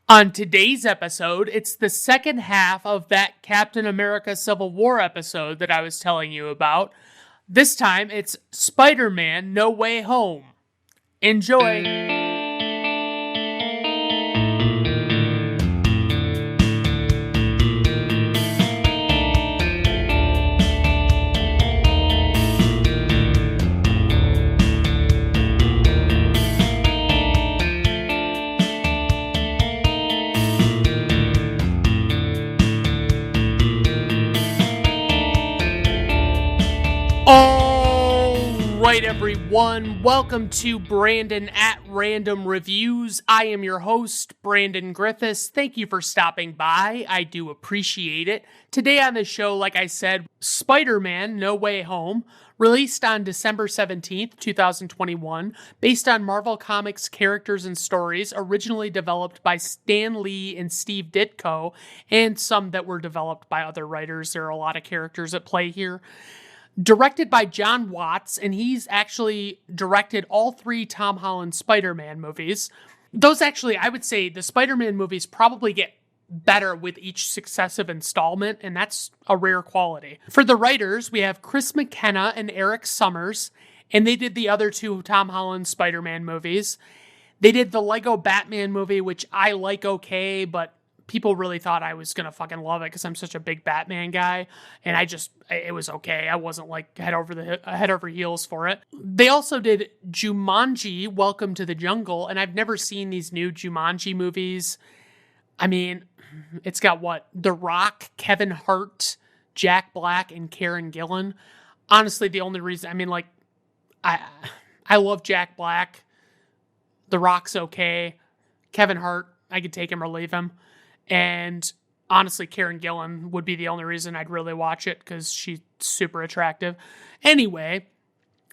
On today's episode, it's the second half of that Captain America Civil War episode that I was telling you about. This time, it's Spider-Man No Way Home. Enjoy! Alright everyone, welcome to Brandon at Random Reviews. I am your host, Brandon Griffes. Thank you for stopping by. I do appreciate it. Today on the show, like I said, Spider-Man No Way Home, released on December 17th, 2021, based on Marvel Comics characters and stories originally developed by Stan Lee and Steve Ditko, and some that were developed by other writers. There are a lot of characters at play here. Directed by John Watts, and he's actually directed all three Tom Holland Spider-Man movies. Those actually, I would say, the Spider-Man movies probably get better with each successive installment, and that's a rare quality. For the writers, we have Chris McKenna and Eric Summers, and they did the other two Tom Holland Spider-Man movies. They did the Lego Batman movie, which I like okay, but people really thought I was going to fucking love it because I'm such a big Batman guy, and it was okay. I wasn't like head over heels for it. They also did Jumanji, Welcome to the Jungle, and I've never seen these new Jumanji movies. I mean, it's got The Rock, Kevin Hart, Jack Black, and Karen Gillan. Honestly, the only reason, I love Jack Black. The Rock's okay. Kevin Hart, I could take him or leave him. And honestly, Karen Gillan would be the only reason I'd really watch it because she's super attractive. Anyway,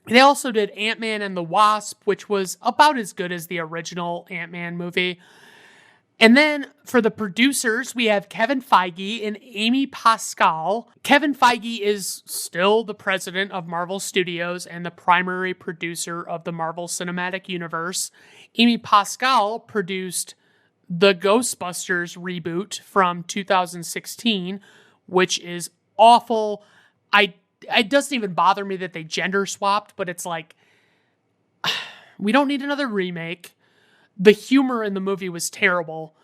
they also did Ant-Man and the Wasp, which was about as good as the original Ant-Man movie. And then for the producers, we have Kevin Feige and Amy Pascal. Kevin Feige is still the president of Marvel Studios and the primary producer of the Marvel Cinematic Universe. Amy Pascal produced the Ghostbusters reboot from 2016, which is awful. It doesn't even bother me that they gender swapped, but it's like, we don't need another remake. The humor in the movie was terrible.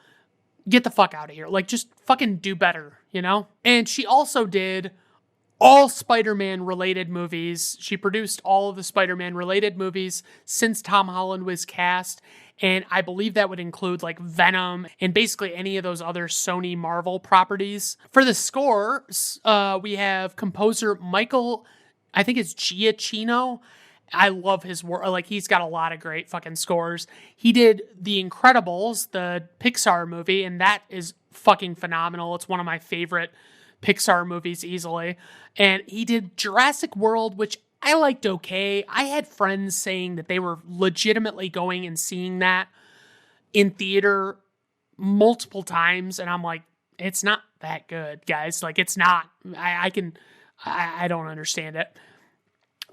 Get the fuck out of here. Like, just fucking do better, you know? And she also did all Spider-Man related movies. She produced all of the Spider-Man related movies since Tom Holland was cast. And I believe that would include like Venom and basically any of those other Sony Marvel properties. For the score, we have composer Michael, I think it's Giacchino. I love his work. Like, he's got a lot of great fucking scores. He did The Incredibles, the Pixar movie, and that is fucking phenomenal. It's one of my favorite Pixar movies easily. And he did Jurassic World, which I liked okay. I had friends saying that they were legitimately going and seeing that in theater multiple times, and I'm like, it's not that good, guys. Like, it's not. I don't understand it.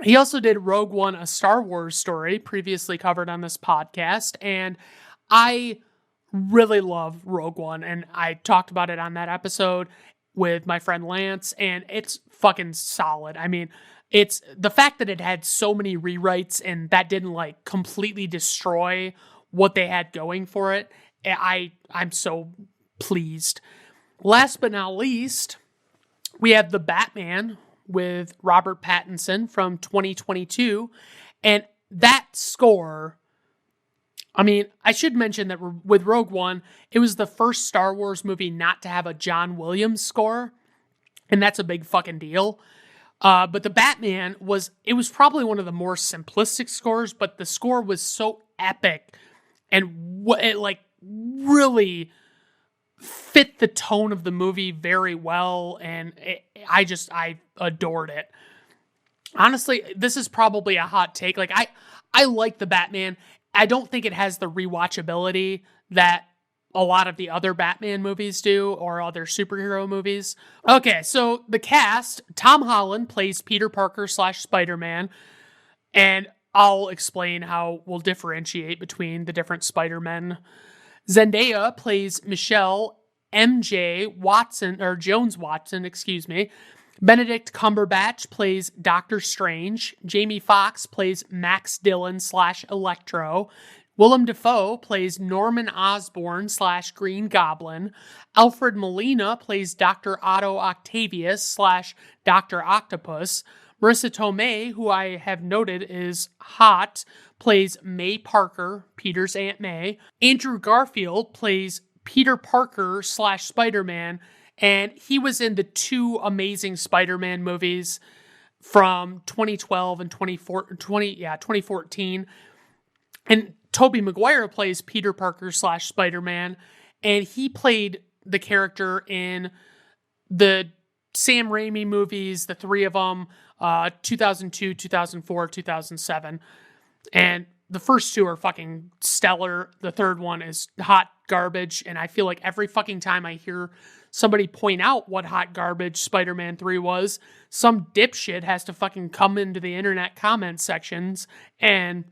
He also did Rogue One, a Star Wars story, previously covered on this podcast, and I really love Rogue One, and I talked about it on that episode with my friend Lance, and it's fucking solid. I mean, it's the fact that it had so many rewrites and that didn't like completely destroy what they had going for it. I'm so pleased. Last but not least, we have The Batman with Robert Pattinson from 2022. And that score, I mean, I should mention that with Rogue One, it was the first Star Wars movie not to have a John Williams score. And that's a big fucking deal. But the Batman was probably one of the more simplistic scores, but the score was so epic and it like really fit the tone of the movie very well. And I adored it. Honestly, this is probably a hot take. Like, I like the Batman. I don't think it has the rewatchability that a lot of the other Batman movies do, or other superhero movies. Okay, so the cast, Tom Holland plays Peter Parker / Spider-Man, and I'll explain how we'll differentiate between the different Spider-Men. Zendaya plays Michelle MJ Watson, or Jones Watson, excuse me. Benedict Cumberbatch plays Doctor Strange. Jamie Foxx plays Max Dillon / Electro. Willem Dafoe plays Norman Osborn / Green Goblin. Alfred Molina plays Dr. Otto Octavius / Dr. Octopus. Marissa Tomei, who I have noted is hot, plays May Parker, Peter's Aunt May. Andrew Garfield plays Peter Parker / Spider-Man, and he was in the two Amazing Spider-Man movies from 2012 and 2014. And Tobey Maguire plays Peter Parker / Spider-Man, and he played the character in the Sam Raimi movies, the three of them, 2002, 2004, 2007. And the first two are fucking stellar. The third one is hot garbage, and I feel like every fucking time I hear somebody point out what hot garbage Spider-Man 3 was, some dipshit has to fucking come into the internet comment sections and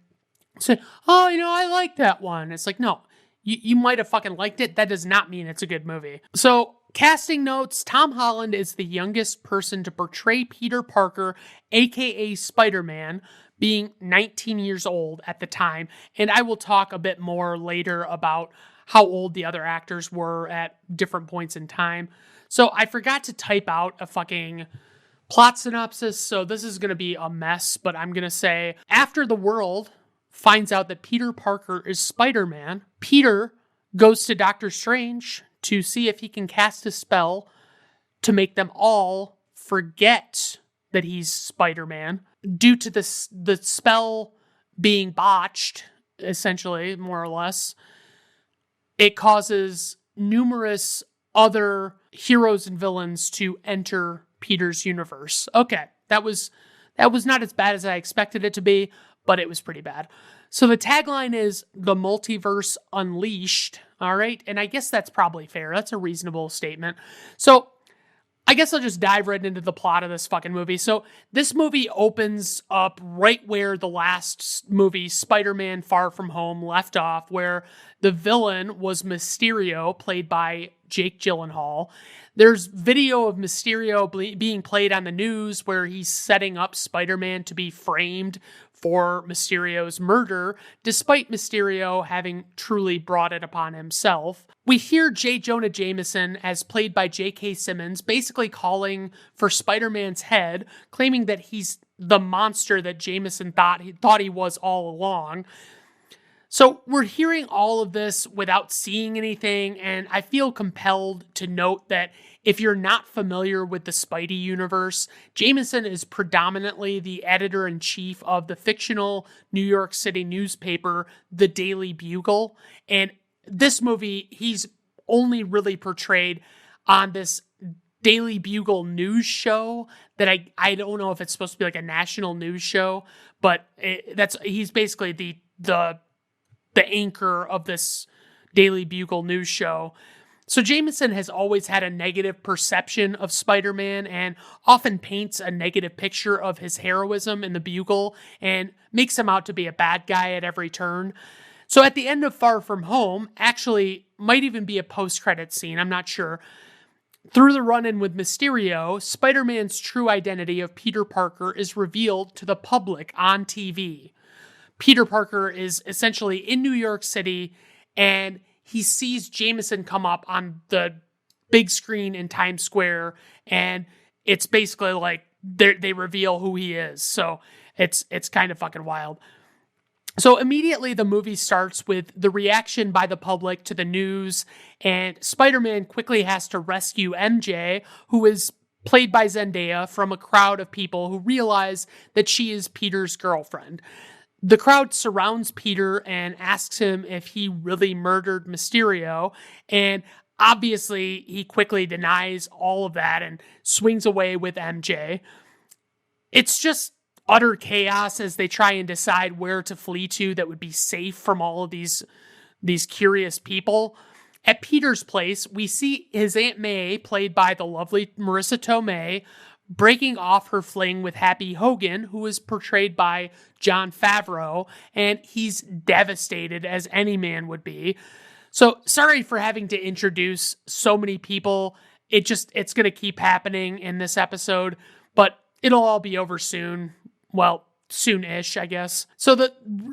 say, oh, I like that one. It's like, no, you might have fucking liked it. That does not mean it's a good movie. So, casting notes, Tom Holland is the youngest person to portray Peter Parker, aka Spider-Man, being 19 years old at the time. And I will talk a bit more later about how old the other actors were at different points in time. So I forgot to type out a fucking plot synopsis, so this is going to be a mess, but I'm going to say, after the world finds out that Peter Parker is Spider-Man, Peter goes to Doctor Strange to see if he can cast a spell to make them all forget that he's Spider-Man. Due to the spell being botched, essentially, more or less, it causes numerous other heroes and villains to enter Peter's universe. Okay, that was not as bad as I expected it to be, but it was pretty bad. So the tagline is "The Multiverse Unleashed." All right, and I guess that's probably fair. That's a reasonable statement. So I guess I'll just dive right into the plot of this fucking movie. So this movie opens up right where the last movie, Spider-Man Far From Home, left off, where the villain was Mysterio, played by Jake Gyllenhaal. There's video of Mysterio being played on the news where he's setting up Spider-Man to be framed for Mysterio's murder, despite Mysterio having truly brought it upon himself. We hear J. Jonah Jameson, as played by J.K. Simmons, basically calling for Spider-Man's head, claiming that he's the monster that Jameson thought he was all along. So we're hearing all of this without seeing anything, and I feel compelled to note that if you're not familiar with the Spidey universe, Jameson is predominantly the editor-in-chief of the fictional New York City newspaper, The Daily Bugle, and this movie, he's only really portrayed on this Daily Bugle news show that I don't know if it's supposed to be like a national news show, but he's basically the anchor of this Daily Bugle news show. So Jameson has always had a negative perception of Spider-Man and often paints a negative picture of his heroism in the Bugle and makes him out to be a bad guy at every turn. So at the end of Far From Home, actually might even be a post-credit scene, I'm not sure. Through the run-in with Mysterio, Spider-Man's true identity of Peter Parker is revealed to the public on TV. Peter Parker is essentially in New York City, and he sees Jameson come up on the big screen in Times Square, and it's basically like they reveal who he is. So it's kind of fucking wild. So immediately the movie starts with the reaction by the public to the news, and Spider-Man quickly has to rescue MJ, who is played by Zendaya, from a crowd of people who realize that she is Peter's girlfriend. The crowd surrounds Peter and asks him if he really murdered Mysterio, and obviously he quickly denies all of that and swings away with MJ. It's just utter chaos as they try and decide where to flee to that would be safe from all of these curious people. At Peter's place, we see his Aunt May, played by the lovely Marissa Tomei, breaking off her fling with Happy Hogan, who is portrayed by Jon Favreau, and he's devastated, as any man would be. So sorry for having to introduce so many people. It's going to keep happening in this episode, but it'll all be over soon. Well, soon-ish, I guess. So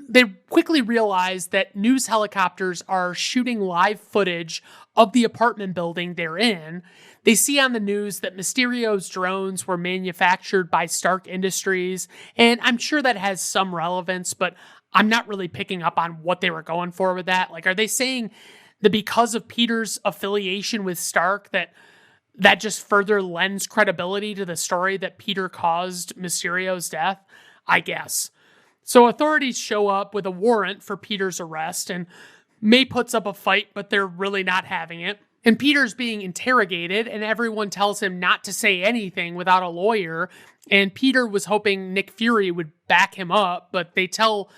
they quickly realize that news helicopters are shooting live footage of the apartment building they're in. They see on the news that Mysterio's drones were manufactured by Stark Industries, and I'm sure that has some relevance, but I'm not really picking up on what they were going for with that. Like, are they saying that because of Peter's affiliation with Stark, that just further lends credibility to the story that Peter caused Mysterio's death? I guess. So authorities show up with a warrant for Peter's arrest, and May puts up a fight, but they're really not having it. And Peter's being interrogated, and everyone tells him not to say anything without a lawyer. And Peter was hoping Nick Fury would back him up, but they tell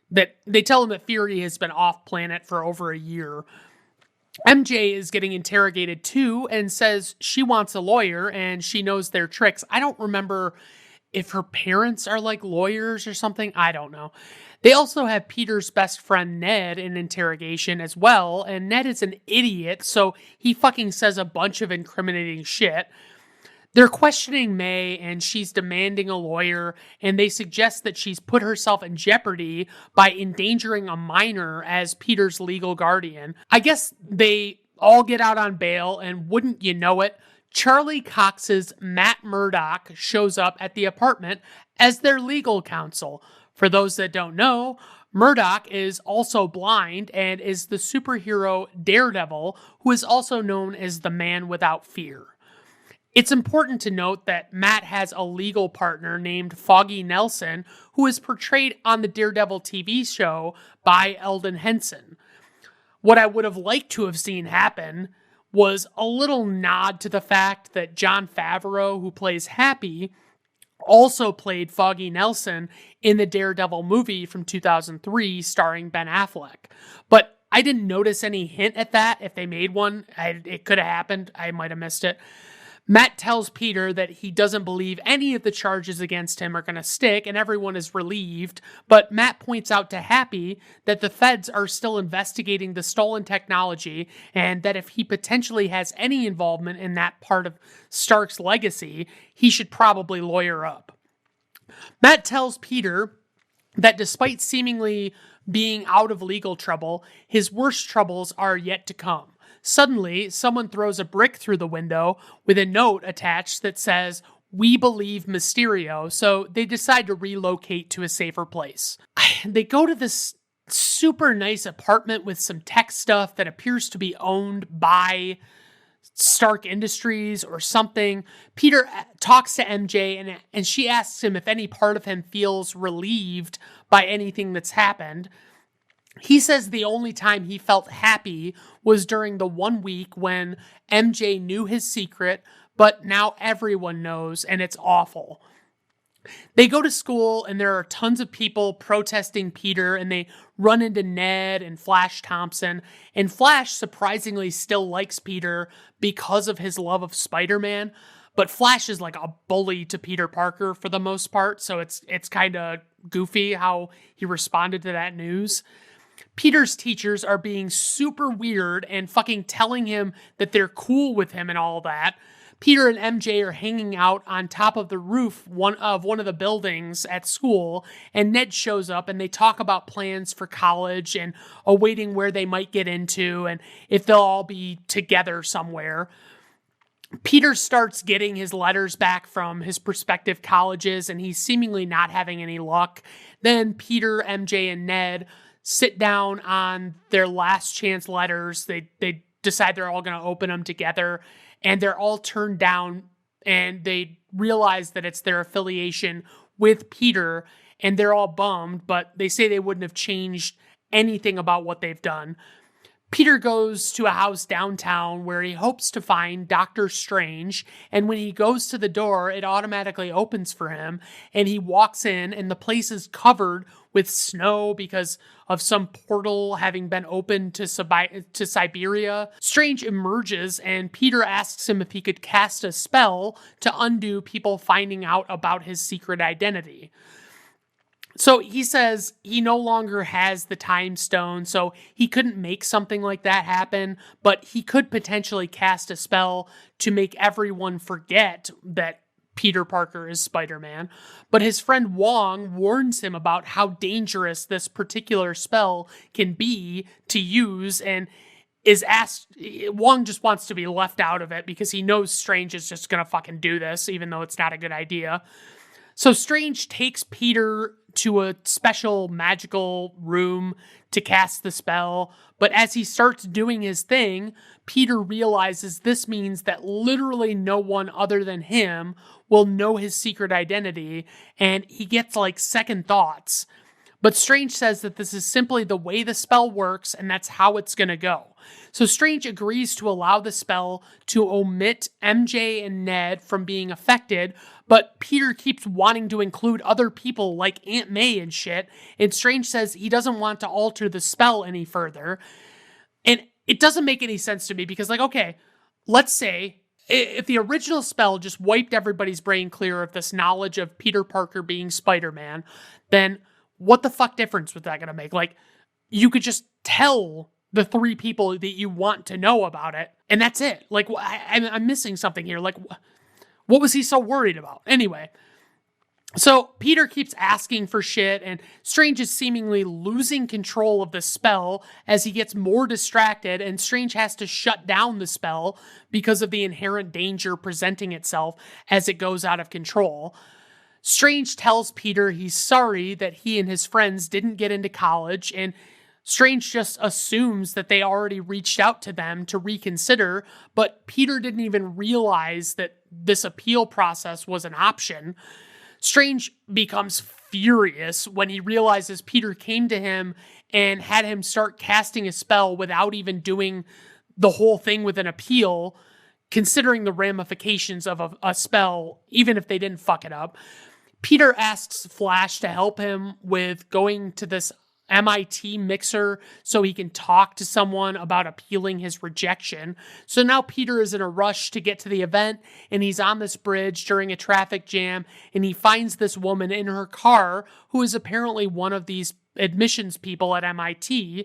him that Fury has been off planet for over a year. MJ is getting interrogated too and says she wants a lawyer and she knows their tricks. I don't remember if her parents are like lawyers or something. I don't know. They also have Peter's best friend Ned in interrogation as well, and Ned is an idiot, so he fucking says a bunch of incriminating shit. They're questioning May, and she's demanding a lawyer, and they suggest that she's put herself in jeopardy by endangering a minor as Peter's legal guardian. I guess they all get out on bail, and wouldn't you know it, Charlie Cox's Matt Murdock shows up at the apartment as their legal counsel. For those that don't know, Murdock is also blind and is the superhero Daredevil, who is also known as the Man Without Fear. It's important to note that Matt has a legal partner named Foggy Nelson, who is portrayed on the Daredevil TV show by Eldon Henson. What I would have liked to have seen happen was a little nod to the fact that Jon Favreau, who plays Happy, also played Foggy Nelson in the Daredevil movie from 2003 starring Ben Affleck. But I didn't notice any hint at that. If they made one, it could have happened. I might have missed it. Matt tells Peter that he doesn't believe any of the charges against him are going to stick, and everyone is relieved. But Matt points out to Happy that the feds are still investigating the stolen technology, and that if he potentially has any involvement in that part of Stark's legacy, he should probably lawyer up. Matt tells Peter that despite seemingly being out of legal trouble, his worst troubles are yet to come. Suddenly, someone throws a brick through the window with a note attached that says, "We believe Mysterio," so they decide to relocate to a safer place. They go to this super nice apartment with some tech stuff that appears to be owned by Stark Industries or something. Peter talks to MJ and she asks him if any part of him feels relieved by anything that's happened. He says the only time he felt happy was during the 1 week when MJ knew his secret, but now everyone knows, and it's awful. They go to school, and there are tons of people protesting Peter, and they run into Ned and Flash Thompson, and Flash surprisingly still likes Peter because of his love of Spider-Man, but Flash is like a bully to Peter Parker for the most part, so it's kind of goofy how he responded to that news. Peter's teachers are being super weird and fucking telling him that they're cool with him and all that. Peter and MJ are hanging out on top of the roof of one of the buildings at school, and Ned shows up and they talk about plans for college and awaiting where they might get into and if they'll all be together somewhere. Peter starts getting his letters back from his prospective colleges and he's seemingly not having any luck. Then Peter, MJ, and Ned sit down on their last chance letters. They decide they're all going to open them together, and they're all turned down, and they realize that it's their affiliation with Peter, and they're all bummed, but they say they wouldn't have changed anything about what they've done. Peter goes to a house downtown where he hopes to find Doctor Strange, and when he goes to the door, it automatically opens for him, and he walks in, and the place is covered with snow because of some portal having been opened to Siberia. Strange emerges, and Peter asks him if he could cast a spell to undo people finding out about his secret identity. So he says he no longer has the time stone, so he couldn't make something like that happen, but he could potentially cast a spell to make everyone forget that Peter Parker is Spider-Man. But his friend Wong warns him about how dangerous this particular spell can be to use, and Wong just wants to be left out of it because he knows Strange is just gonna fucking do this, even though it's not a good idea. So Strange takes Peter to a special magical room to cast the spell, but as he starts doing his thing, Peter realizes this means that literally no one other than him will know his secret identity, and he gets like second thoughts. But Strange says that this is simply the way the spell works, and that's how it's gonna go. So Strange agrees to allow the spell to omit MJ and Ned from being affected, but Peter keeps wanting to include other people like Aunt May and shit, and Strange says he doesn't want to alter the spell any further. And it doesn't make any sense to me because, like, okay, let's say if the original spell just wiped everybody's brain clear of this knowledge of Peter Parker being Spider-Man, then what the fuck difference was that going to make? Like, you could just tell the 3 people that you want to know about it, and that's it. Like, I'm missing something here. Like, what was he so worried about? Anyway, so Peter keeps asking for shit, and Strange is seemingly losing control of the spell as he gets more distracted, and Strange has to shut down the spell because of the inherent danger presenting itself as it goes out of control. Strange tells Peter he's sorry that he and his friends didn't get into college, and Strange just assumes that they already reached out to them to reconsider, but Peter didn't even realize that this appeal process was an option. Strange becomes furious when he realizes Peter came to him and had him start casting a spell without even doing the whole thing with an appeal, considering the ramifications of a spell, even if they didn't fuck it up. Peter asks Flash to help him with going to this MIT mixer so he can talk to someone about appealing his rejection. So now Peter is in a rush to get to the event, and he's on this bridge during a traffic jam, and he finds this woman in her car who is apparently one of these admissions people at MIT.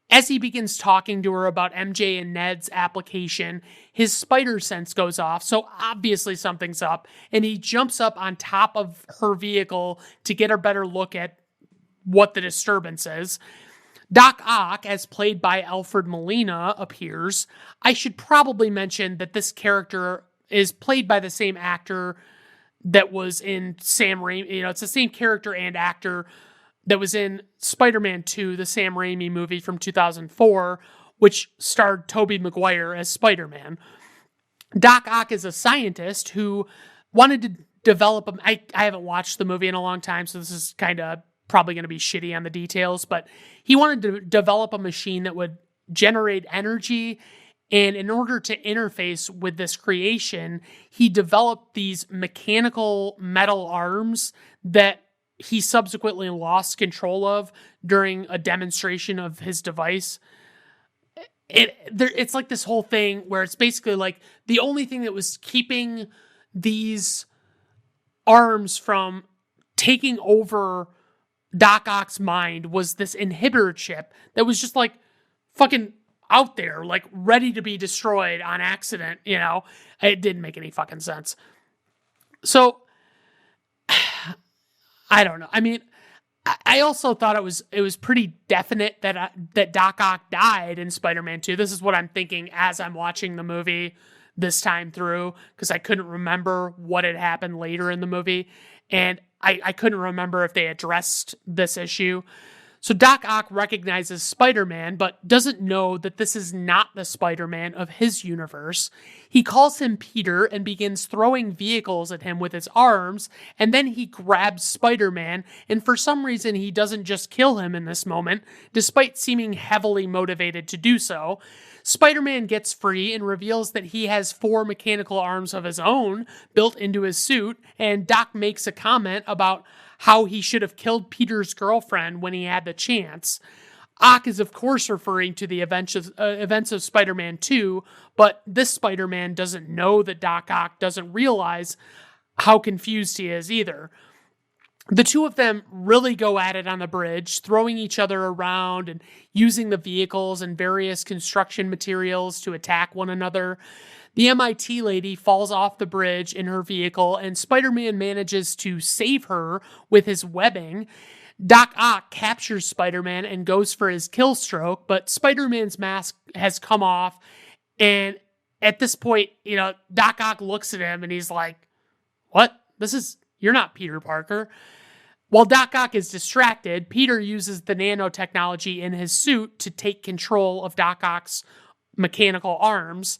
As he begins talking to her about MJ and Ned's application, his spider sense goes off, so obviously something's up, and he jumps up on top of her vehicle to get a better look at what the disturbance is. Doc Ock, as played by Alfred Molina, appears. I should probably mention that this character is played by the same actor that was in Sam Raimi. It's the same character and actor that was in Spider-Man 2, the Sam Raimi movie from 2004, which starred Tobey Maguire as Spider-Man. Doc Ock is a scientist who wanted to develop I haven't watched the movie in a long time, so this is kind of probably going to be shitty on the details, but he wanted to develop a machine that would generate energy, and in order to interface with this creation, he developed these mechanical metal arms that he subsequently lost control of during a demonstration of his device. It's like this whole thing where it's basically like the only thing that was keeping these arms from taking over Doc Ock's mind was this inhibitor chip that was just like fucking out there, like ready to be destroyed on accident, It didn't make any fucking sense. So, I don't know. I mean, I also thought it was pretty definite that Doc Ock died in Spider-Man 2. This is what I'm thinking as I'm watching the movie this time through, because I couldn't remember what had happened later in the movie, and I couldn't remember if they addressed this issue. So Doc Ock recognizes Spider-Man, but doesn't know that this is not the Spider-Man of his universe. He calls him Peter and begins throwing vehicles at him with his arms, and then he grabs Spider-Man, and for some reason he doesn't just kill him in this moment, despite seeming heavily motivated to do so. Spider-Man gets free and reveals that he has 4 mechanical arms of his own built into his suit, and Doc makes a comment about how he should have killed Peter's girlfriend when he had the chance. Ock is of course referring to the events of Spider-Man 2, but this Spider-Man doesn't know that Doc Ock doesn't realize how confused he is either. The two of them really go at it on the bridge, throwing each other around and using the vehicles and various construction materials to attack one another. The MIT lady falls off the bridge in her vehicle, and Spider-Man manages to save her with his webbing. Doc Ock captures Spider-Man and goes for his kill stroke, but Spider-Man's mask has come off, and at this point, Doc Ock looks at him and he's like, "What? You're not Peter Parker." While Doc Ock is distracted, Peter uses the nanotechnology in his suit to take control of Doc Ock's mechanical arms.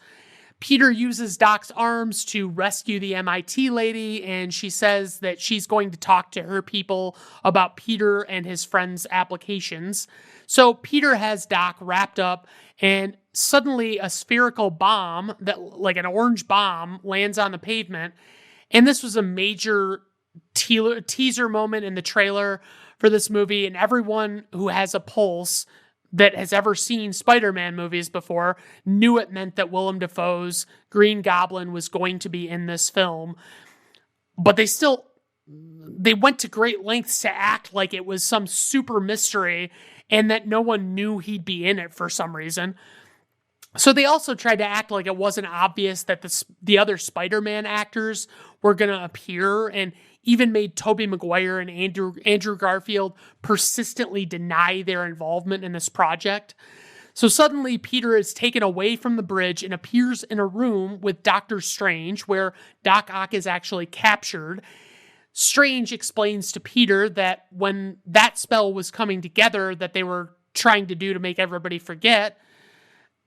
Peter uses Doc's arms to rescue the MIT lady, and she says that she's going to talk to her people about Peter and his friends' applications. So Peter has Doc wrapped up, and suddenly a spherical bomb, like an orange bomb, lands on the pavement. And this was a major teaser moment in the trailer for this movie, and everyone who has a pulse that has ever seen Spider-Man movies before knew it meant that Willem Dafoe's Green Goblin was going to be in this film. But they went to great lengths to act like it was some super mystery and that no one knew he'd be in it for some reason. So they also tried to act like it wasn't obvious that the other Spider-Man actors were going to appear, and even made Tobey Maguire and Andrew Garfield persistently deny their involvement in this project. So suddenly Peter is taken away from the bridge and appears in a room with Doctor Strange, where Doc Ock is actually captured. Strange explains to Peter that when that spell was coming together that they were trying to do to make everybody forget,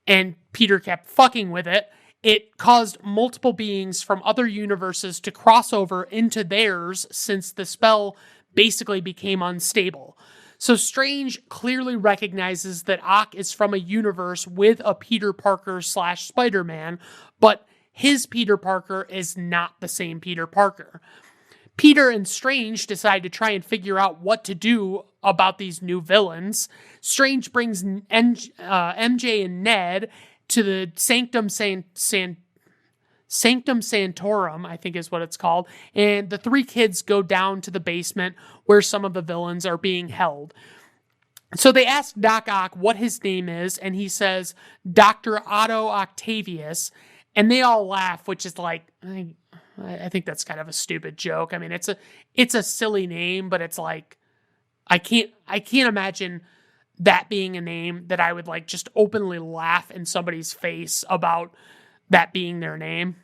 and Peter kept fucking with it, it caused multiple beings from other universes to cross over into theirs since the spell basically became unstable. So Strange clearly recognizes that Ock is from a universe with a Peter Parker / Spider-Man, but his Peter Parker is not the same Peter Parker. Peter and Strange decide to try and figure out what to do about these new villains. Strange brings MJ and Ned to the Sanctum Sanctorum, I think is what it's called, and the three kids go down to the basement where some of the villains are being held. So they ask Doc Ock what his name is, and he says Dr. Otto Octavius, and they all laugh, which is like, I think that's kind of a stupid joke. I mean, it's a silly name, but it's like, I can't imagine that being a name that I would like just openly laugh in somebody's face about that being their name.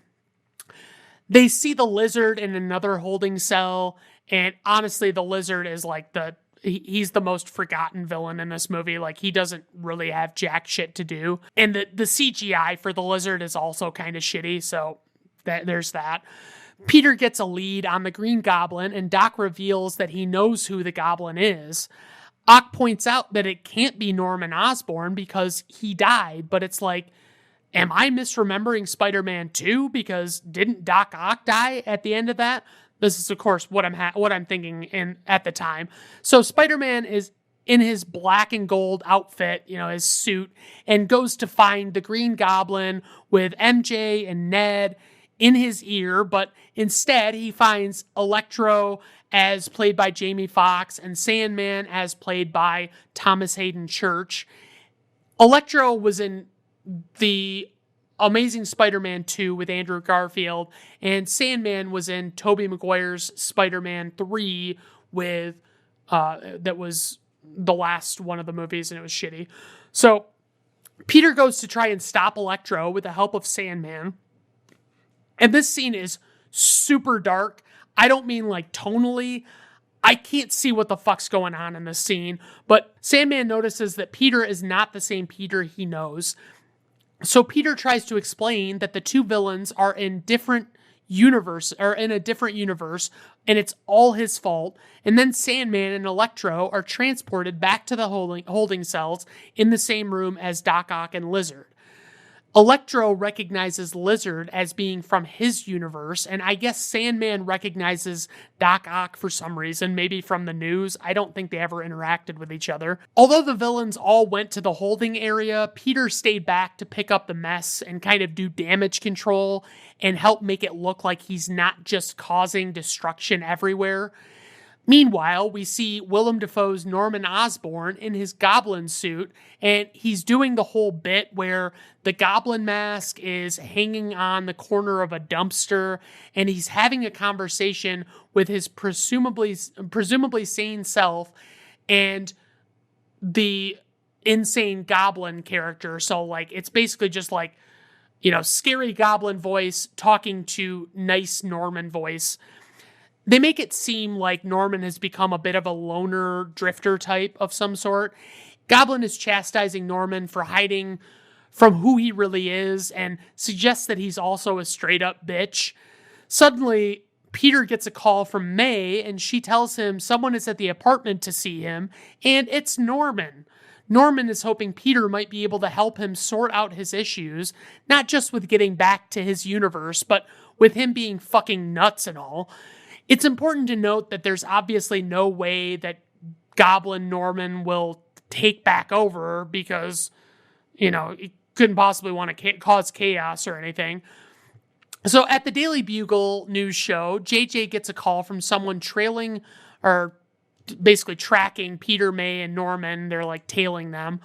They see the Lizard in another holding cell, and honestly, the Lizard is like he's the most forgotten villain in this movie. Like, he doesn't really have jack shit to do. And the CGI for the Lizard is also kind of shitty, so there's that. Peter gets a lead on the Green Goblin, and Doc reveals that he knows who the Goblin is. Ock points out that it can't be Norman Osborn because he died, but it's like, am I misremembering Spider-Man 2? Because didn't Doc Ock die at the end of that? This is, of course, what I'm thinking at the time. So Spider-Man is in his black and gold outfit, his suit, and goes to find the Green Goblin with MJ and Ned in his ear, but instead he finds Electro as played by Jamie Foxx and Sandman as played by Thomas Hayden Church. Electro was in the Amazing Spider-Man 2 with Andrew Garfield, and Sandman was in Tobey Maguire's Spider-Man 3 with, that was the last one of the movies, and it was shitty. So Peter goes to try and stop Electro with the help of Sandman. And this scene is super dark. I don't mean like tonally. I can't see what the fuck's going on in this scene, but Sandman notices that Peter is not the same Peter he knows. So Peter tries to explain that the two villains are in a different universe, and it's all his fault. And then Sandman and Electro are transported back to the holding cells in the same room as Doc Ock and Lizard. Electro recognizes Lizard as being from his universe, and I guess Sandman recognizes Doc Ock for some reason, maybe from the news. I don't think they ever interacted with each other. Although the villains all went to the holding area, Peter stayed back to pick up the mess and kind of do damage control and help make it look like he's not just causing destruction everywhere. Meanwhile, we see Willem Dafoe's Norman Osborn in his goblin suit, and he's doing the whole bit where the goblin mask is hanging on the corner of a dumpster, and he's having a conversation with his presumably sane self and the insane goblin character. So, like, it's basically just like, scary goblin voice talking to nice Norman voice. They make it seem like Norman has become a bit of a loner drifter type of some sort. Goblin is chastising Norman for hiding from who he really is and suggests that he's also a straight up bitch. Suddenly, Peter gets a call from May and she tells him someone is at the apartment to see him, and it's Norman. Norman is hoping Peter might be able to help him sort out his issues, not just with getting back to his universe, but with him being fucking nuts and all. It's important to note that there's obviously no way that Goblin Norman will take back over because, he couldn't possibly want to cause chaos or anything. So at the Daily Bugle news show, JJ gets a call from someone trailing or basically tracking Peter, May, and Norman. They're like tailing them.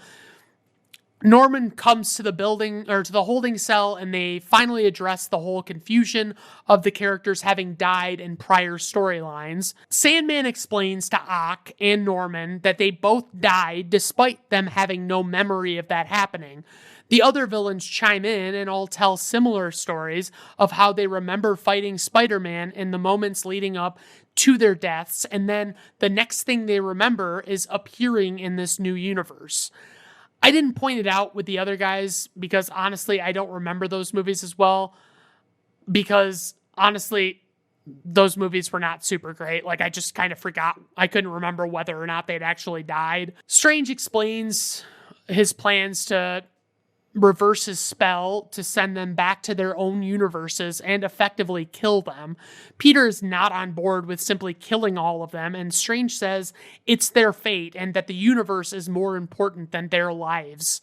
Norman comes to the building or to the holding cell, and they finally address the whole confusion of the characters having died in prior storylines. Sandman explains to Ock and Norman that they both died despite them having no memory of that happening. The other villains chime in and all tell similar stories of how they remember fighting Spider-Man in the moments leading up to their deaths, and then the next thing they remember is appearing in this new universe. I didn't point it out with the other guys because, honestly, I don't remember those movies as well because, honestly, those movies were not super great. Like, I just kind of forgot. I couldn't remember whether or not they'd actually died. Strange explains his plans to reverse his spell to send them back to their own universes and effectively kill them. Peter is not on board with simply killing all of them, and Strange says it's their fate and that the universe is more important than their lives.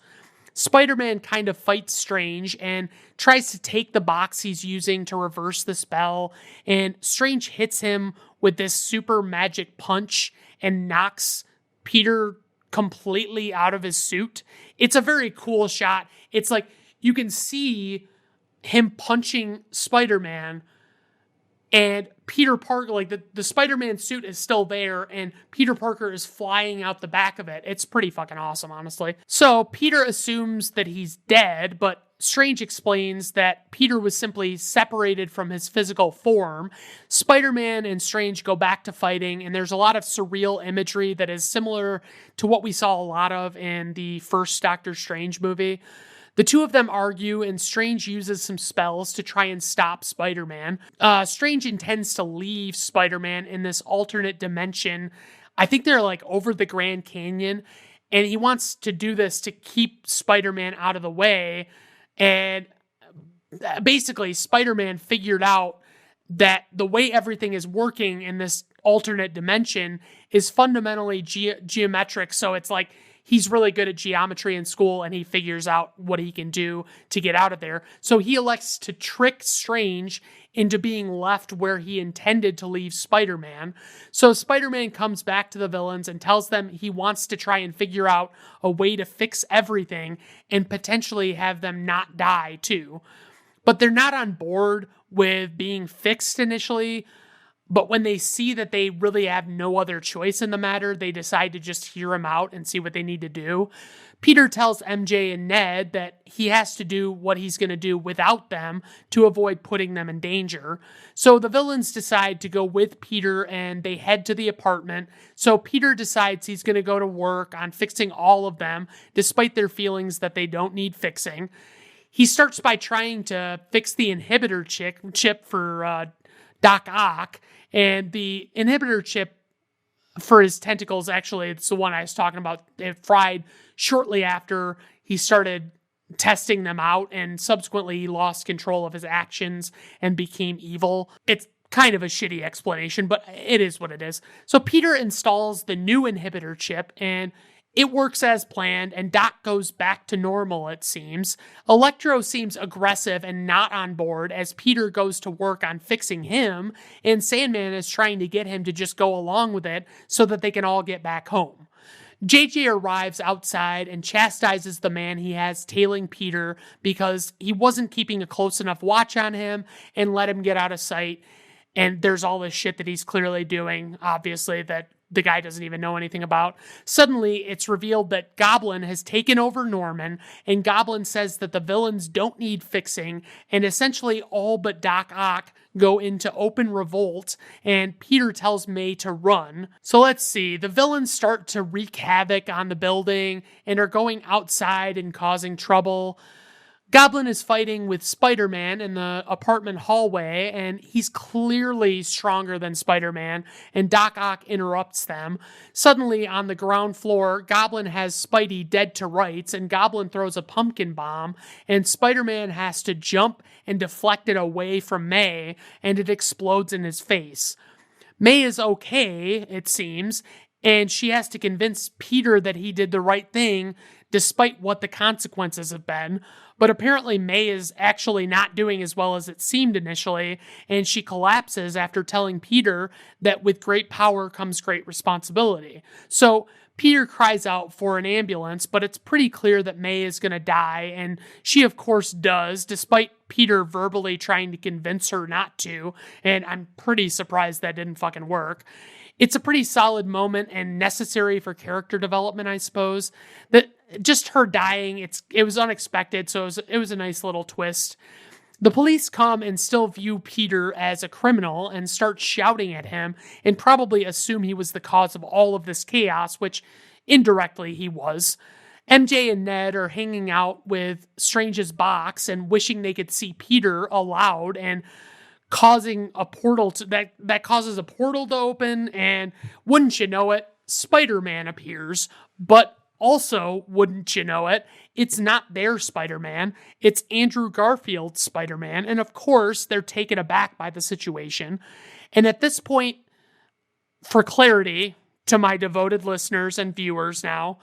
Spider-Man kind of fights Strange and tries to take the box he's using to reverse the spell, and Strange hits him with this super magic punch and knocks Peter completely out of his suit. It's a very cool shot. It's like you can see him punching Spider-Man and Peter Parker, like the Spider-Man suit is still there and Peter Parker is flying out the back of it. It's pretty fucking awesome, honestly. So Peter assumes that he's dead, but Strange explains that Peter was simply separated from his physical form. Spider-Man and Strange go back to fighting, and there's a lot of surreal imagery that is similar to what we saw a lot of in the first Doctor Strange movie. The two of them argue, and Strange uses some spells to try and stop Spider-Man. Strange intends to leave Spider-Man in this alternate dimension. I think they're like over the Grand Canyon, and he wants to do this to keep Spider-Man out of the way. And basically, Spider-Man figured out that the way everything is working in this alternate dimension is fundamentally geometric. So it's like he's really good at geometry in school and he figures out what he can do to get out of there. So he elects to trick Strange into being left where he intended to leave Spider-Man. So Spider-Man comes back to the villains and tells them he wants to try and figure out a way to fix everything and potentially have them not die too. But they're not on board with being fixed initially. But when they see that they really have no other choice in the matter, they decide to just hear him out and see what they need to do. Peter tells MJ and Ned that he has to do what he's going to do without them to avoid putting them in danger. So the villains decide to go with Peter and they head to the apartment. So Peter decides he's going to go to work on fixing all of them, despite their feelings that they don't need fixing. He starts by trying to fix the inhibitor chip for Doc Ock, and the inhibitor chip for his tentacles, actually, it's the one I was talking about, it fried shortly after he started testing them out, and subsequently he lost control of his actions and became evil. It's kind of a shitty explanation, but it is what it is. So Peter installs the new inhibitor chip, and It works as planned, and Doc goes back to normal, it seems. Electro seems aggressive and not on board as Peter goes to work on fixing him, and Sandman is trying to get him to just go along with it so that they can all get back home. JJ arrives outside and chastises the man he has tailing Peter because he wasn't keeping a close enough watch on him and let him get out of sight. And there's all this shit that he's clearly doing, obviously, that the guy doesn't even know anything about. Suddenly, it's revealed that Goblin has taken over Norman, and Goblin says that the villains don't need fixing, and essentially all but Doc Ock go into open revolt, and Peter tells May to run. So let's see, the villains start to wreak havoc on the building, and are going outside and causing trouble. Goblin is fighting with Spider-Man in the apartment hallway, and he's clearly stronger than Spider-Man, and Doc Ock interrupts them. Suddenly, on the ground floor, Goblin has Spidey dead to rights, and Goblin throws a pumpkin bomb, and Spider-Man has to jump and deflect it away from May, and it explodes in his face. May is okay, it seems, and she has to convince Peter that he did the right thing, despite what the consequences have been. But apparently May is actually not doing as well as it seemed initially, and she collapses after telling Peter that with great power comes great responsibility. So Peter cries out for an ambulance, but it's pretty clear that May is going to die, and she of course does, despite Peter verbally trying to convince her not to, and I'm pretty surprised that didn't fucking work. It's a pretty solid moment and necessary for character development, I suppose. That just her dying, it was unexpected, so it was a nice little twist. The police come and still view Peter as a criminal and start shouting at him and probably assume he was the cause of all of this chaos, which indirectly he was. MJ and Ned are hanging out with Strange's box and wishing they could see Peter aloud and causing a portal that causes a portal to open, and wouldn't you know it, Spider-Man appears, but also, wouldn't you know it, it's not their Spider-Man, it's Andrew Garfield's Spider-Man, and of course, they're taken aback by the situation. And at this point, for clarity to my devoted listeners and viewers now,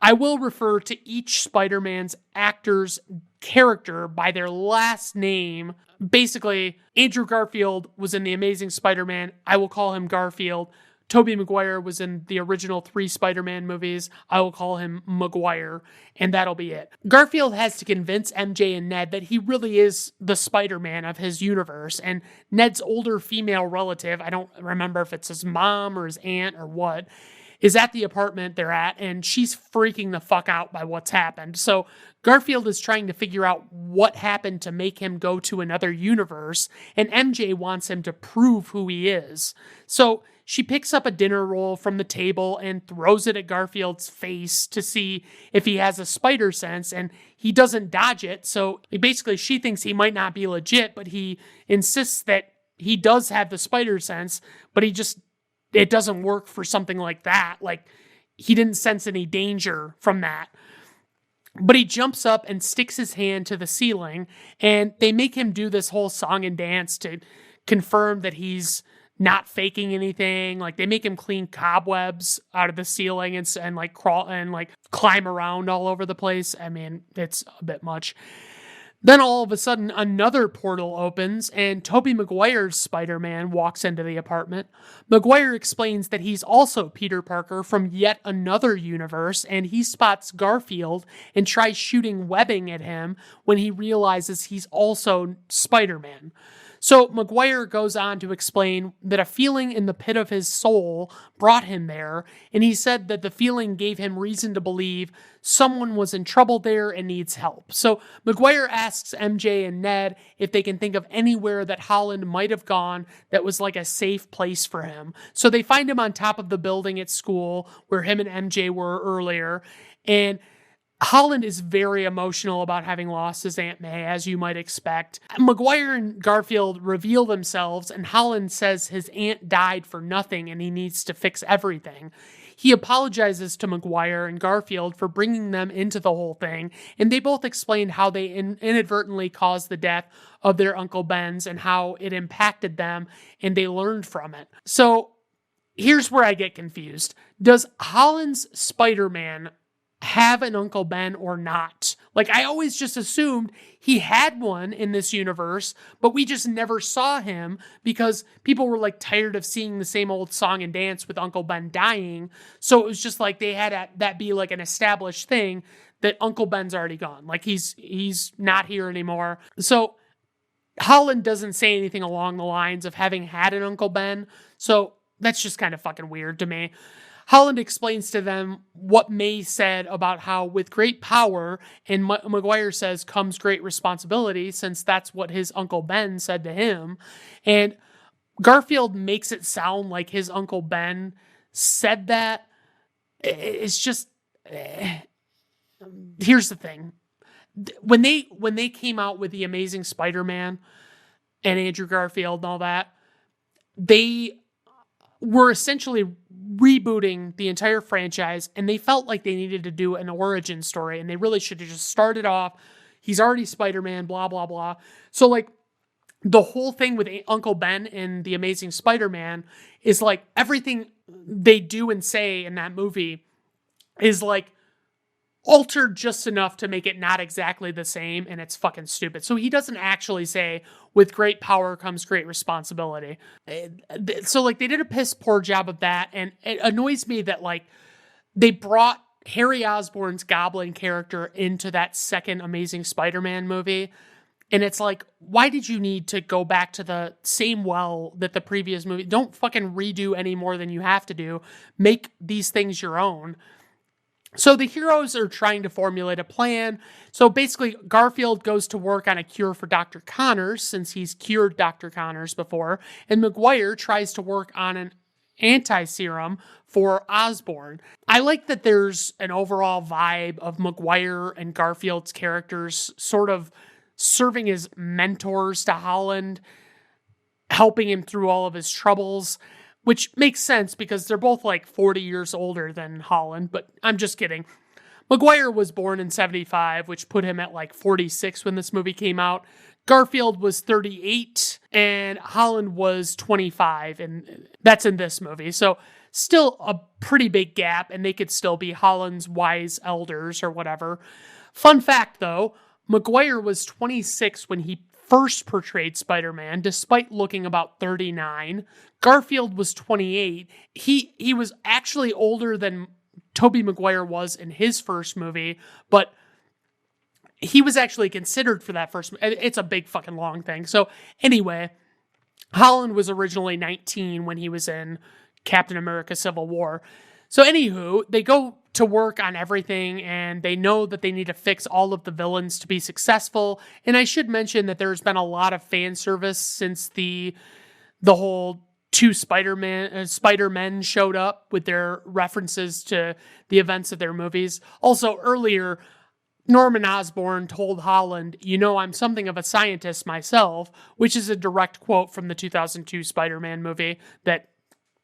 I will refer to each Spider-Man's actor's character by their last name. Basically, Andrew Garfield was in The Amazing Spider-Man. I will call him Garfield. Tobey Maguire was in the original 3 Spider-Man movies. I will call him Maguire, and that'll be it. Garfield has to convince MJ and Ned that he really is the Spider-Man of his universe, and Ned's older female relative, I don't remember if it's his mom or his aunt or what, is at the apartment they're at, and she's freaking the fuck out by what's happened. So Garfield is trying to figure out what happened to make him go to another universe, and MJ wants him to prove who he is. So she picks up a dinner roll from the table and throws it at Garfield's face to see if he has a spider sense, and he doesn't dodge it. So basically she thinks he might not be legit, but he insists that he does have the spider sense, but it doesn't work for something like that. Like, he didn't sense any danger from that. But he jumps up and sticks his hand to the ceiling, and they make him do this whole song and dance to confirm that he's not faking anything. Like, they make him clean cobwebs out of the ceiling and like crawl and like climb around all over the place. I mean, it's a bit much. Then all of a sudden, another portal opens, and Tobey Maguire's Spider-Man walks into the apartment. Maguire explains that he's also Peter Parker from yet another universe, and he spots Garfield and tries shooting webbing at him when he realizes he's also Spider-Man. So Maguire goes on to explain that a feeling in the pit of his soul brought him there, and he said that the feeling gave him reason to believe someone was in trouble there and needs help. So Maguire asks MJ and Ned if they can think of anywhere that Holland might have gone that was like a safe place for him. So they find him on top of the building at school where him and MJ were earlier, and Holland is very emotional about having lost his Aunt May, as you might expect. Maguire and Garfield reveal themselves, and Holland says his aunt died for nothing and he needs to fix everything. He apologizes to Maguire and Garfield for bringing them into the whole thing, and they both explain how they inadvertently caused the death of their Uncle Ben's and how it impacted them, and they learned from it. So here's where I get confused. Does Holland's Spider-Man have an Uncle Ben or not? Like, I always just assumed he had one in this universe, but we just never saw him because people were like tired of seeing the same old song and dance with Uncle Ben dying. So it was just like they had that be like an established thing that Uncle Ben's already gone. Like he's not here anymore. So Holland doesn't say anything along the lines of having had an Uncle Ben. So that's just kind of fucking weird to me. Holland explains to them what May said about how with great power, and Maguire says, comes great responsibility, since that's what his Uncle Ben said to him. And Garfield makes it sound like his Uncle Ben said that. It's just... Here's the thing. When they came out with The Amazing Spider-Man and Andrew Garfield and all that, they were essentially rebooting the entire franchise, and they felt like they needed to do an origin story, and they really should have just started off, he's already Spider-Man, blah, blah, blah. So, like, the whole thing with Uncle Ben in The Amazing Spider-Man is, like, everything they do and say in that movie is, like, altered just enough to make it not exactly the same, and it's fucking stupid. So he doesn't actually say, with great power comes great responsibility. So, like, they did a piss poor job of that, and it annoys me that, like, they brought Harry Osborn's Goblin character into that second Amazing Spider-Man movie, and it's like, why did you need to go back to the same well that the previous movie? Don't fucking redo any more than you have to do. Make these things your own. So the heroes are trying to formulate a plan. So basically, Garfield goes to work on a cure for Dr. Connors, since he's cured Dr. Connors before, and Maguire tries to work on an anti-serum for Osborn. I like that there's an overall vibe of Maguire and Garfield's characters sort of serving as mentors to Holland, helping him through all of his troubles. Which makes sense because they're both like 40 years older than Holland, but I'm just kidding. Maguire was born in 75, which put him at like 46 when this movie came out. Garfield was 38 and Holland was 25, and that's in this movie. So still a pretty big gap, and they could still be Holland's wise elders or whatever. Fun fact though, Maguire was 26 when he first portrayed Spider-Man, despite looking about 39. Garfield was 28. He was actually older than Tobey Maguire was in his first movie, but he was actually considered for that first. It's a big fucking long thing. So anyway, Holland was originally 19 when he was in Captain America Civil War. So anywho, they go to work on everything, and they know that they need to fix all of the villains to be successful. And I should mention that there's been a lot of fan service since the whole two Spider-Men showed up with their references to the events of their movies. Also, earlier, Norman Osborn told Holland, I'm something of a scientist myself, which is a direct quote from the 2002 Spider-Man movie that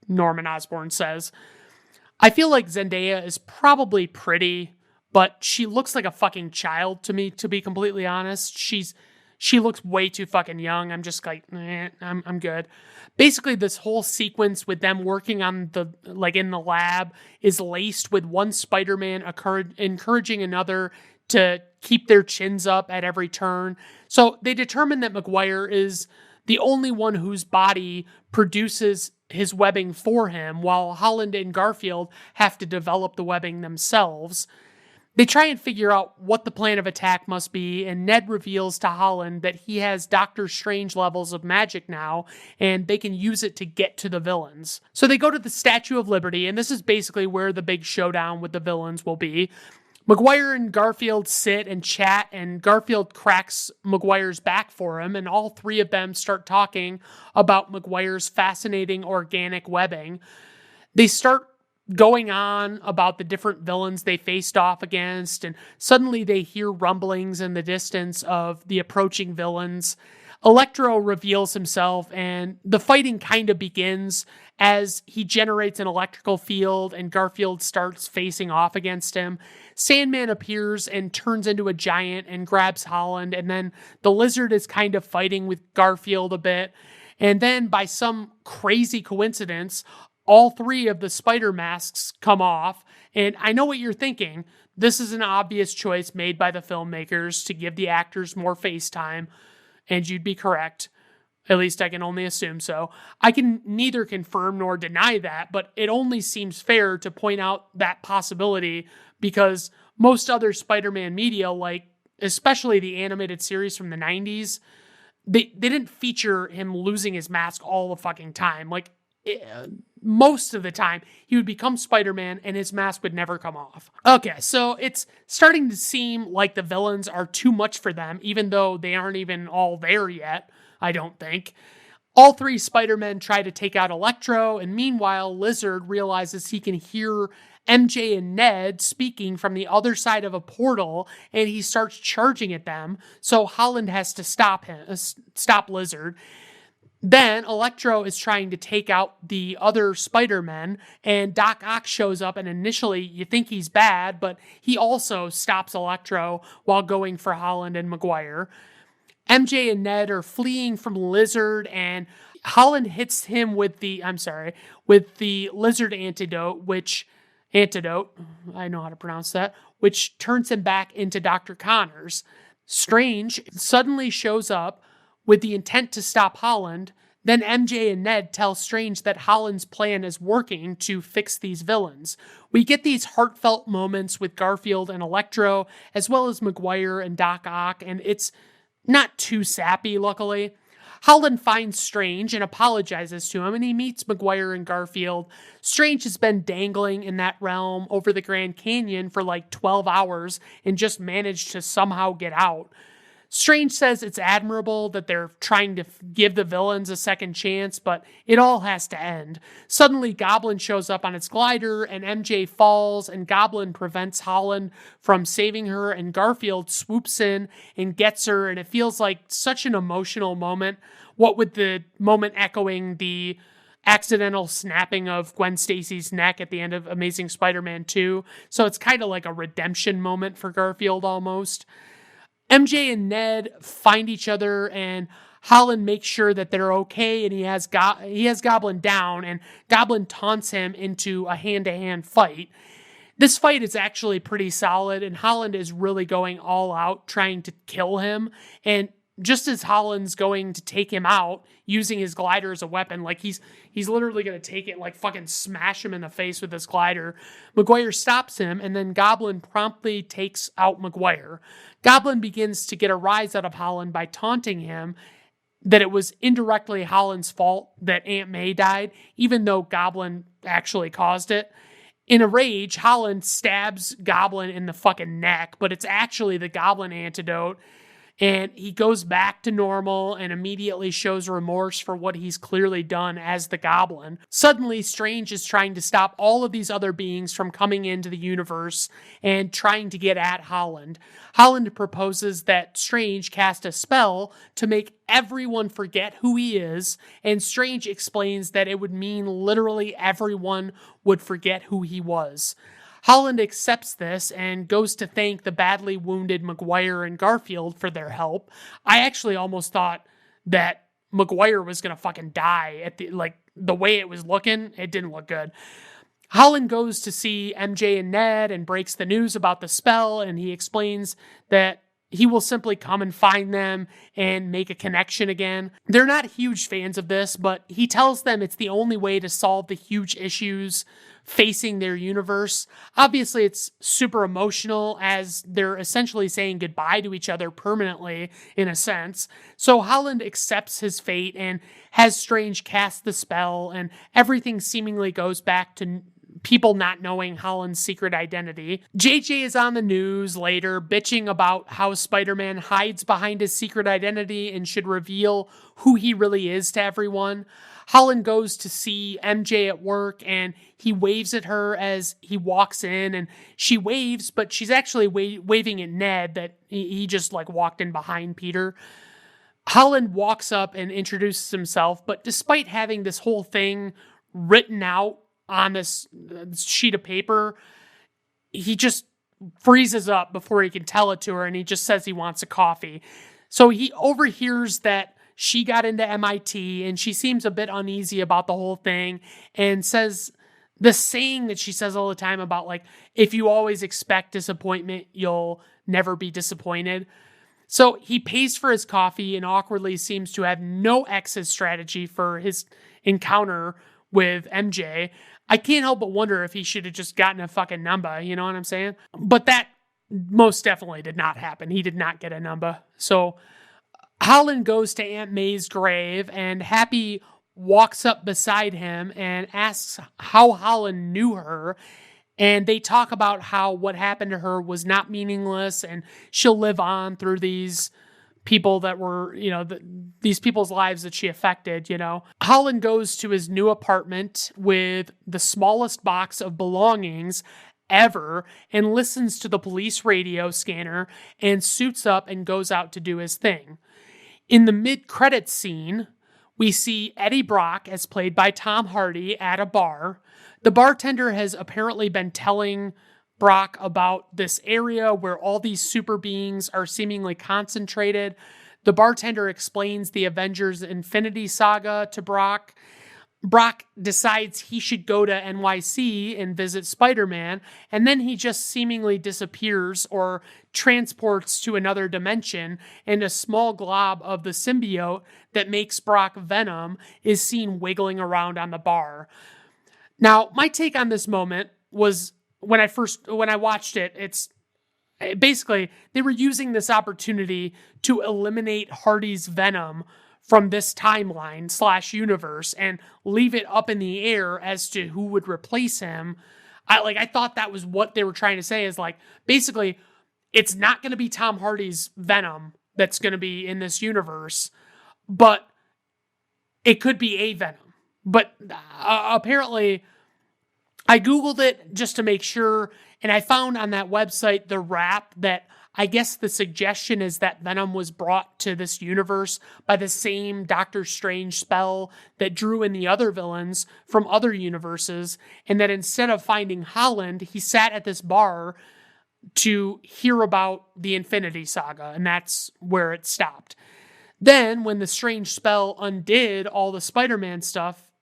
Norman Osborn says. I feel like Zendaya is probably pretty, but she looks like a fucking child to me, to be completely honest. She looks way too fucking young. I'm just like, I'm good. Basically, this whole sequence with them working on in the lab is laced with one Spider-Man encouraging another to keep their chins up at every turn. So they determine that Maguire is the only one whose body produces his webbing for him, while Holland and Garfield have to develop the webbing themselves. They try and figure out what the plan of attack must be, and Ned reveals to Holland that he has Doctor Strange levels of magic now, and they can use it to get to the villains. So they go to the Statue of Liberty, and this is basically where the big showdown with the villains will be. Maguire and Garfield sit and chat, and Garfield cracks Maguire's back for him, and all three of them start talking about Maguire's fascinating organic webbing. They start going on about the different villains they faced off against, and suddenly they hear rumblings in the distance of the approaching villains. Electro reveals himself, and the fighting kind of begins as he generates an electrical field and Garfield starts facing off against him. Sandman appears and turns into a giant and grabs Holland, and then the Lizard is kind of fighting with Garfield a bit. And then by some crazy coincidence, all three of the spider masks come off. And I know what you're thinking. This is an obvious choice made by the filmmakers to give the actors more face time. And you'd be correct. At least I can only assume so. I can neither confirm nor deny that, but it only seems fair to point out that possibility because most other Spider-Man media, like especially the animated series from the 90s, they didn't feature him losing his mask all the fucking time. Like, most of the time, he would become Spider-Man and his mask would never come off. Okay, so it's starting to seem like the villains are too much for them, even though they aren't even all there yet, I don't think. All three Spider-Men try to take out Electro, and meanwhile, Lizard realizes he can hear MJ and Ned speaking from the other side of a portal, and he starts charging at them, so Holland has to stop Lizard. Then Electro is trying to take out the other Spider-Men, and Doc Ock shows up, and initially you think he's bad, but he also stops Electro while going for Holland and Maguire. MJ and Ned are fleeing from Lizard, and Holland hits him with the Lizard antidote, I know how to pronounce that, which turns him back into Dr. Connors. Strange suddenly shows up with the intent to stop Holland. Then MJ and Ned tell Strange that Holland's plan is working to fix these villains. We get these heartfelt moments with Garfield and Electro, as well as Maguire and Doc Ock, and it's not too sappy, luckily. Holland finds Strange and apologizes to him, and he meets Maguire and Garfield. Strange has been dangling in that realm over the Grand Canyon for like 12 hours and just managed to somehow get out. Strange says it's admirable that they're trying to give the villains a second chance, but it all has to end. Suddenly, Goblin shows up on its glider, and MJ falls, and Goblin prevents Holland from saving her, and Garfield swoops in and gets her, and it feels like such an emotional moment, what with the moment echoing the accidental snapping of Gwen Stacy's neck at the end of Amazing Spider-Man 2, so it's kind of like a redemption moment for Garfield almost. MJ and Ned find each other, and Holland makes sure that they're okay, and he has Goblin down, and Goblin taunts him into a hand-to-hand fight. This fight is actually pretty solid, and Holland is really going all out trying to kill him, and just as Holland's going to take him out, using his glider as a weapon, like he's literally going to take it, like fucking smash him in the face with his glider, Maguire stops him, and then Goblin promptly takes out Maguire. Goblin begins to get a rise out of Holland by taunting him that it was indirectly Holland's fault that Aunt May died, even though Goblin actually caused it. In a rage, Holland stabs Goblin in the fucking neck, but it's actually the Goblin antidote. And he goes back to normal and immediately shows remorse for what he's clearly done as the Goblin. Suddenly, Strange is trying to stop all of these other beings from coming into the universe and trying to get at Holland. Holland proposes that Strange cast a spell to make everyone forget who he is, and Strange explains that it would mean literally everyone would forget who he was. Holland accepts this and goes to thank the badly wounded Maguire and Garfield for their help. I actually almost thought that Maguire was going to fucking die at the way it was looking. It didn't look good. Holland goes to see MJ and Ned and breaks the news about the spell, and he explains that he will simply come and find them and make a connection again. They're not huge fans of this, but he tells them it's the only way to solve the huge issues facing their universe. Obviously, it's super emotional as they're essentially saying goodbye to each other permanently, in a sense. So Holland accepts his fate and has Strange cast the spell, and everything seemingly goes back to people not knowing Holland's secret identity. JJ is on the news later bitching about how Spider-Man hides behind his secret identity and should reveal who he really is to everyone. Holland goes to see MJ at work and he waves at her as he walks in, and she waves, but she's actually waving at Ned that he just walked in behind Peter. Holland walks up and introduces himself, but despite having this whole thing written out on this sheet of paper, he just freezes up before he can tell it to her, and he just says he wants a coffee. So he overhears that she got into MIT and she seems a bit uneasy about the whole thing and says the saying that she says all the time about like, if you always expect disappointment, you'll never be disappointed. So he pays for his coffee and awkwardly seems to have no exit strategy for his encounter with MJ. I can't help but wonder if he should have just gotten a fucking number, you know what I'm saying? But that most definitely did not happen. He did not get a number. So Holland goes to Aunt May's grave and Happy walks up beside him and asks how Holland knew her. And they talk about how what happened to her was not meaningless and she'll live on through these people that were, these people's lives that she affected, Holland goes to his new apartment with the smallest box of belongings ever and listens to the police radio scanner and suits up and goes out to do his thing. In the mid-credits scene, we see Eddie Brock, as played by Tom Hardy, at a bar. The bartender has apparently been telling Brock about this area where all these super beings are seemingly concentrated. The bartender explains the Avengers Infinity Saga to Brock. Brock decides he should go to NYC and visit Spider-Man, and then he just seemingly disappears or transports to another dimension, and a small glob of the symbiote that makes Brock Venom is seen wiggling around on the bar. Now, my take on this moment was when I watched it, it's basically they were using this opportunity to eliminate Hardy's Venom from this timeline / universe and leave it up in the air as to who would replace him. I thought that was what they were trying to say, is like, basically, it's not going to be Tom Hardy's Venom that's going to be in this universe, but it could be a Venom. But apparently, I Googled it just to make sure, and I found on that website the rap that I guess the suggestion is that Venom was brought to this universe by the same Doctor Strange spell that drew in the other villains from other universes, and that instead of finding Holland, he sat at this bar to hear about the Infinity Saga, and that's where it stopped. Then, when the Strange spell undid all the Spider-Man stuff,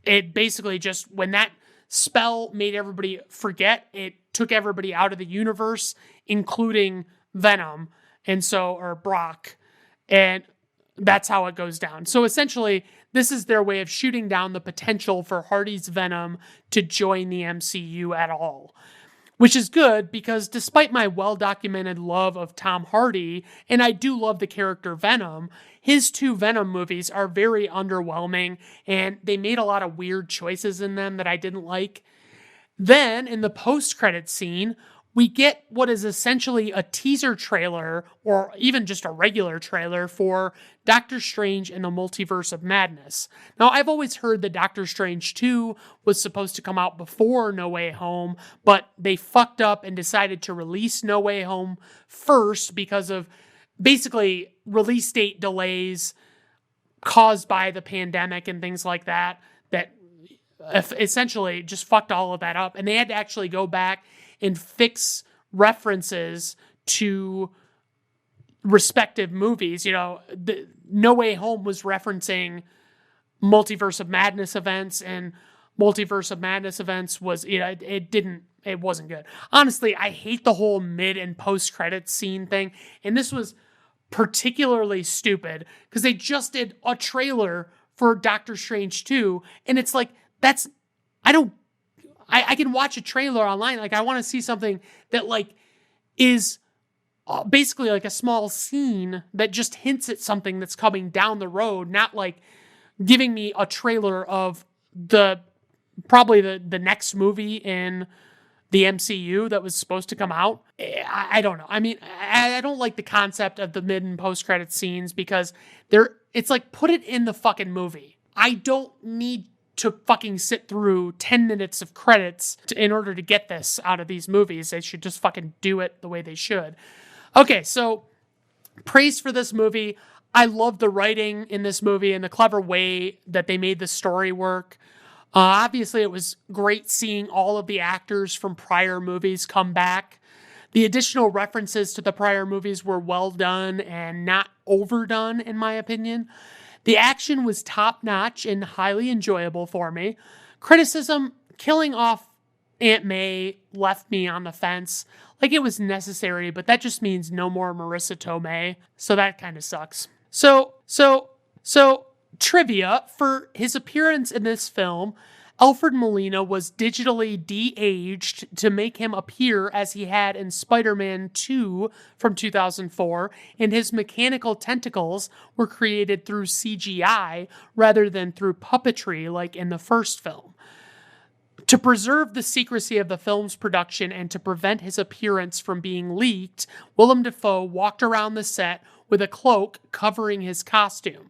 it basically just, when that spell made everybody forget, it took everybody out of the universe, including Venom, or Brock, and that's how it goes down. So essentially, this is their way of shooting down the potential for Hardy's Venom to join the MCU at all. Which is good, because despite my well-documented love of Tom Hardy, and I do love the character Venom, his 2 Venom movies are very underwhelming, and they made a lot of weird choices in them that I didn't like. Then, in the post-credit scene, we get what is essentially a teaser trailer, or even just a regular trailer, for Doctor Strange and the Multiverse of Madness. Now, I've always heard that Doctor Strange 2 was supposed to come out before No Way Home, but they fucked up and decided to release No Way Home first because of basically release date delays caused by the pandemic and things like that essentially just fucked all of that up. And they had to actually go back and fix references to respective movies. The No Way Home was referencing Multiverse of Madness events, and Multiverse of Madness events was, it wasn't good. Honestly, I hate the whole mid and post-credits scene thing, and this was particularly stupid because they just did a trailer for Doctor Strange 2, and it's like, I can watch a trailer online. Like, I want to see something that is basically like a small scene that just hints at something that's coming down the road, not like giving me a trailer of probably the next movie in the MCU that was supposed to come out. I don't know. I mean, I don't like the concept of the mid and post credit scenes because it's like, put it in the fucking movie. I don't need to fucking sit through 10 minutes of credits in order to get this out of these movies. They should just fucking do it the way they should. Okay, so praise for this movie. I love the writing in this movie and the clever way that they made the story work. Obviously, it was great seeing all of the actors from prior movies come back. The additional references to the prior movies were well done and not overdone, in my opinion. The action was top-notch and highly enjoyable for me. Criticism, killing off Aunt May left me on the fence. Like, it was necessary, but that just means no more Marissa Tomei, so that kind of sucks. So, trivia, for his appearance in this film, Alfred Molina was digitally de-aged to make him appear as he had in Spider-Man 2 from 2004, and his mechanical tentacles were created through CGI rather than through puppetry like in the first film. To preserve the secrecy of the film's production and to prevent his appearance from being leaked, Willem Dafoe walked around the set with a cloak covering his costume.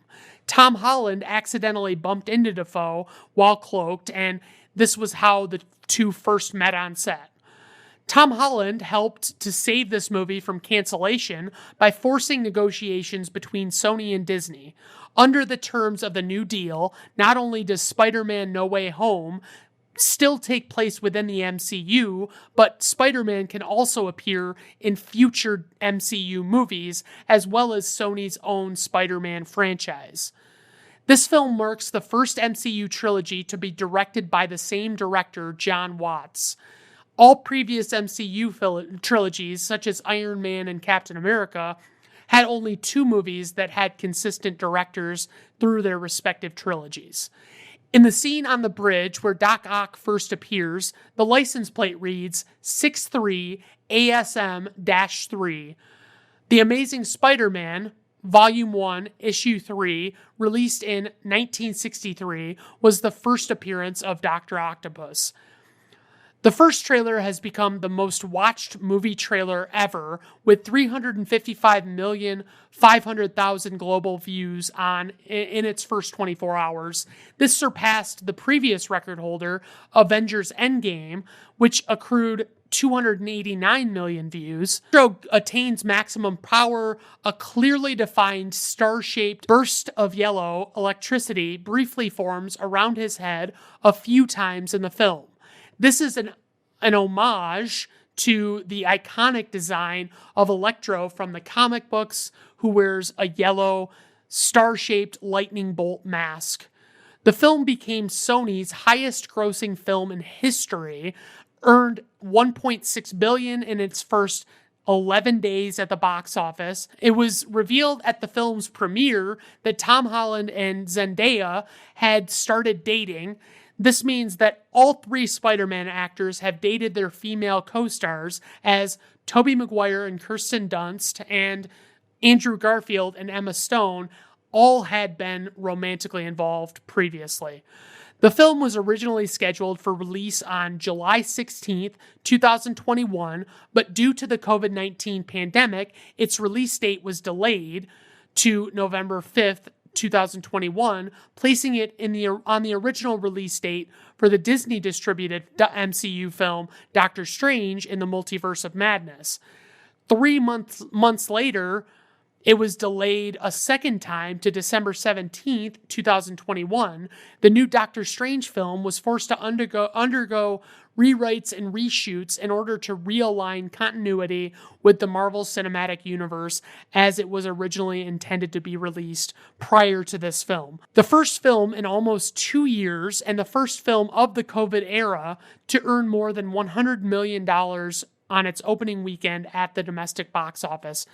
Tom Holland accidentally bumped into Dafoe while cloaked, and this was how the two first met on set. Tom Holland helped to save this movie from cancellation by forcing negotiations between Sony and Disney. Under the terms of the New Deal, not only does Spider-Man No Way Home still take place within the MCU, but Spider-Man can also appear in future MCU movies, as well as Sony's own Spider-Man franchise. This film marks the first MCU trilogy to be directed by the same director, John Watts. All previous MCU trilogies, such as Iron Man and Captain America, had only 2 movies that had consistent directors through their respective trilogies. In the scene on the bridge where Doc Ock first appears, the license plate reads 63 ASM-3. The Amazing Spider-Man, Volume 1, Issue 3, released in 1963, was the first appearance of Dr. Octopus. The first trailer has become the most watched movie trailer ever, with 355,500,000 global views in its first 24 hours. This surpassed the previous record holder, Avengers Endgame, which accrued 289 million views. The show attains maximum power. A clearly defined star-shaped burst of yellow electricity briefly forms around his head a few times in the film. This is an homage to the iconic design of Electro from the comic books, who wears a yellow star-shaped lightning bolt mask. The film became Sony's highest-grossing film in history, earned $1.6 billion in its first 11 days at the box office. It was revealed at the film's premiere that Tom Holland and Zendaya had started dating. This means that all 3 Spider-Man actors have dated their female co-stars, as Tobey Maguire and Kirsten Dunst and Andrew Garfield and Emma Stone all had been romantically involved previously. The film was originally scheduled for release on July 16th, 2021, but due to the COVID-19 pandemic, its release date was delayed to November 5th, 2021, placing it on the original release date for the Disney-distributed MCU film Doctor Strange in the Multiverse of Madness. 3 months later, it was delayed a second time to December 17th, 2021. The new Doctor Strange film was forced to undergo rewrites and reshoots in order to realign continuity with the Marvel Cinematic Universe as it was originally intended to be released prior to this film. The first film in almost 2 years and the first film of the COVID era to earn more than $100 million on its opening weekend at the domestic box office.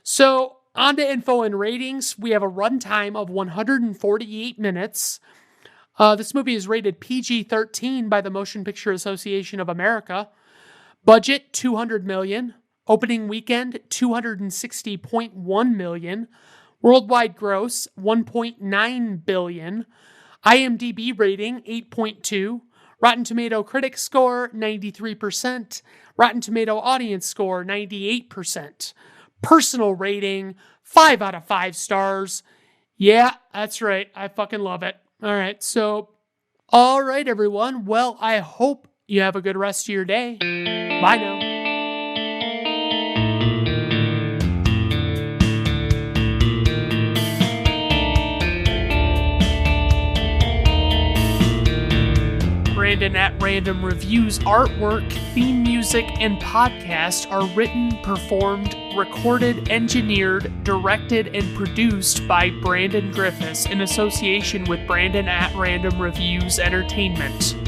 So, on to info and ratings. We have a runtime of 148 minutes. This movie is rated PG-13 by the Motion Picture Association of America. Budget, $200 million. Opening weekend, $260.1 million. Worldwide gross, $1.9 billion. IMDb rating, 8.2. Rotten Tomato critic score, 93%. Rotten Tomato audience score, 98%. Personal rating, 5 out of 5 stars. Yeah, that's right. I fucking love it. All right, everyone. Well, I hope you have a good rest of your day. Bye now. Brandon at Random Reviews artwork, theme music, and podcast are written, performed, recorded, engineered, directed, and produced by Brandon Griffes in association with Brandon at Random Reviews Entertainment.